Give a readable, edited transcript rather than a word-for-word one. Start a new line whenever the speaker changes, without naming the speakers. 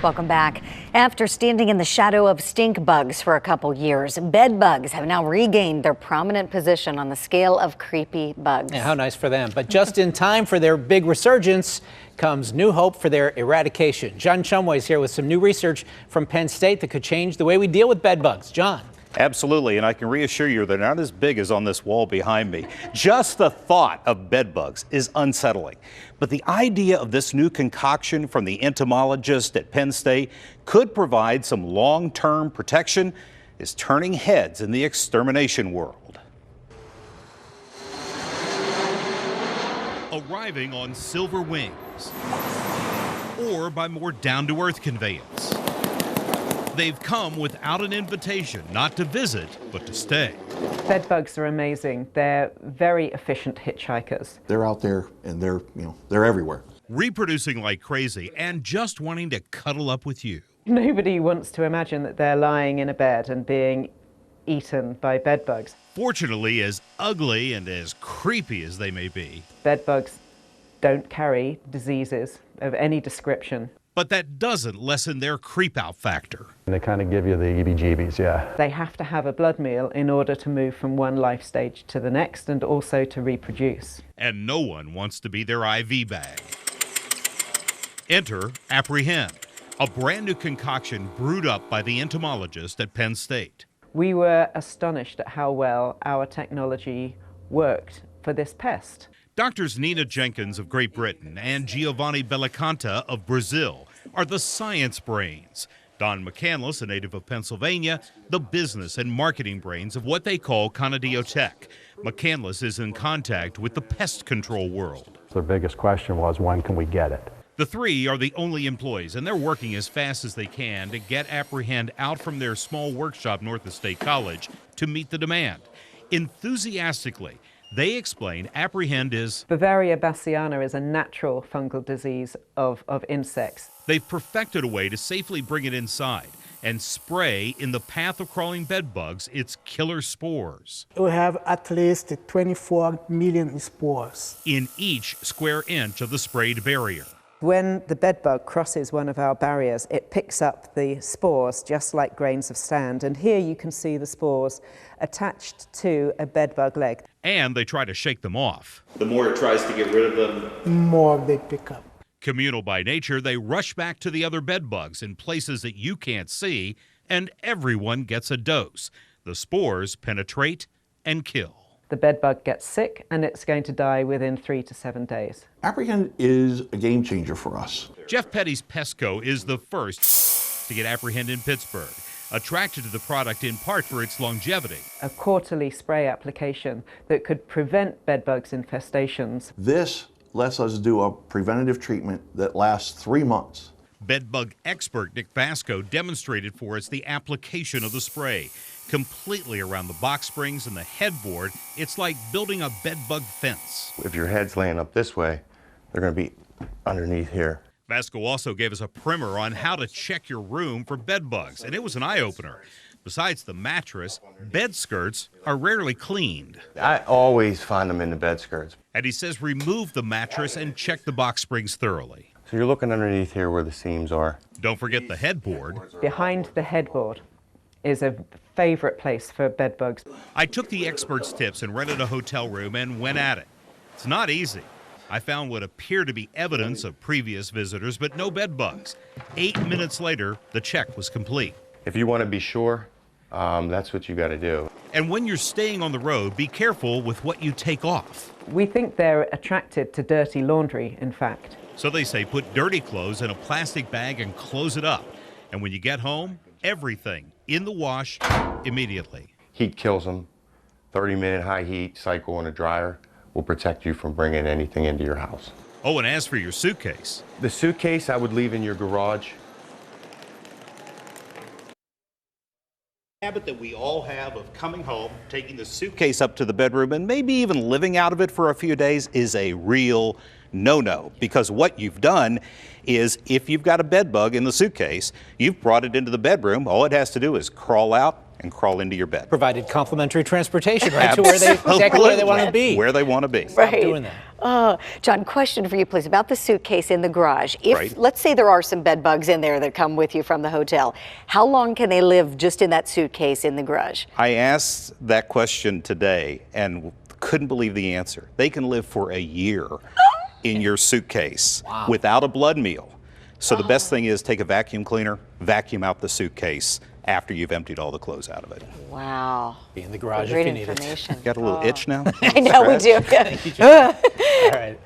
Welcome back. After standing in the shadow of stink bugs for a couple years, bed bugs have now regained their prominent position on the scale of creepy bugs.
Yeah, how nice for them. But just in time for their big resurgence comes new hope for their eradication. John Shumway is here with some new research from Penn State that could change the way we deal with bed bugs. John.
Absolutely, and I can reassure you they're not as big as on this wall behind me. Just the thought of bed bugs is unsettling. But the idea of this new concoction from the entomologist at Penn State could provide some long-term protection is turning heads in the extermination world.
Arriving on silver wings or by more down-to-earth conveyance. They've come without an invitation, not to visit, but to stay.
Bed bugs are amazing. They're very efficient hitchhikers.
They're out there and they're everywhere.
Reproducing like crazy and just wanting to cuddle up with you.
Nobody wants to imagine that they're lying in a bed and being eaten by bed bugs.
Fortunately, as ugly and as creepy as they may be,
bed bugs don't carry diseases of any description.
But that doesn't lessen their creep-out factor.
They kind of give you the heebie-jeebies, yeah.
They have to have a blood meal in order to move from one life stage to the next and also to reproduce.
And no one wants to be their IV bag. Enter Aprehend, a brand new concoction brewed up by the entomologist at Penn State.
We were astonished at how well our technology worked for this pest.
Doctors Nina Jenkins of Great Britain and Giovanni Bellicanta of Brazil are the science brains. Don McCandless, a native of Pennsylvania, the business and marketing brains of what they call Conadio Tech. McCandless is in contact with the pest control world.
Their biggest question was, when can we get it?
The three are the only employees, and they're working as fast as they can to get Aprehend out from their small workshop north of State College to meet the demand. Enthusiastically, they explain Aprehend is
Bavaria bassiana is a natural fungal disease of insects.
They've perfected a way to safely bring it inside and spray in the path of crawling bed bugs its killer spores.
We have at least 24 million spores
in each square inch of the sprayed barrier.
When the bedbug crosses one of our barriers, it picks up the spores just like grains of sand. And here you can see the spores attached to a bedbug leg.
And they try to shake them off.
The more it tries to get rid of them,
the more they pick up.
Communal by nature, they rush back to the other bedbugs in places that you can't see, and everyone gets a dose. The spores penetrate and kill.
The bedbug gets sick and it's going to die within 3 to 7 days.
Aprehend is a game changer for us.
Jeff Petty's Pesco is the first to get Aprehend in Pittsburgh, attracted to the product in part for its longevity.
A quarterly spray application that could prevent bedbugs infestations.
This lets us do a preventative treatment that lasts 3 months.
Bedbug expert Nick Vasco demonstrated for us the application of the spray. Completely around the box springs and the headboard, it's like building a bedbug fence.
If your head's laying up this way, they're going to be underneath here.
Vasco also gave us a primer on how to check your room for bed bugs, and it was an eye-opener. Besides the mattress, bed skirts are rarely cleaned.
I always find them in the bed skirts.
And he says remove the mattress and check the box springs thoroughly.
So you're looking underneath here where the seams are.
Don't forget the headboard.
Behind the headboard is a favorite place for bed bugs.
I took the expert's tips and rented a hotel room and went at it. It's not easy. I found what appeared to be evidence of previous visitors, but no bed bugs. 8 minutes later, the check was complete.
If you want to be sure, that's what you got to do.
And when you're staying on the road, be careful with what you take off.
We think they're attracted to dirty laundry, in fact.
So they say put dirty clothes in a plastic bag and close it up. And when you get home, everything in the wash immediately.
Heat kills them. 30-minute high heat cycle in a dryer will protect you from bringing anything into your house.
Oh, and as for your suitcase.
The suitcase I would leave in your garage.
habit that we all have of coming home, taking the suitcase up to the bedroom, and maybe even living out of it for a few days is a real no-no, because what you've done is, if you've got a bed bug in the suitcase, you've brought it into the bedroom. All it has to do is crawl out and crawl into your bed.
Provided complimentary transportation right to where they exactly where they want to be.
Where they want to be.
Stop doing that.
John, question for you, please, about the suitcase in the garage. If,
Right.
let's say there are some bed bugs in there that come with you from the hotel, how long can they live just in that suitcase in the garage?
I asked that question today and couldn't believe the answer. They can live for a year in your suitcase without a blood meal. So the best thing is take a vacuum cleaner, vacuum out the suitcase after you've emptied all the clothes out of it.
Wow.
Be in the garage
Great
if you need it.
information.
Got a little itch now?
I know we do.
Thank you, John. All right.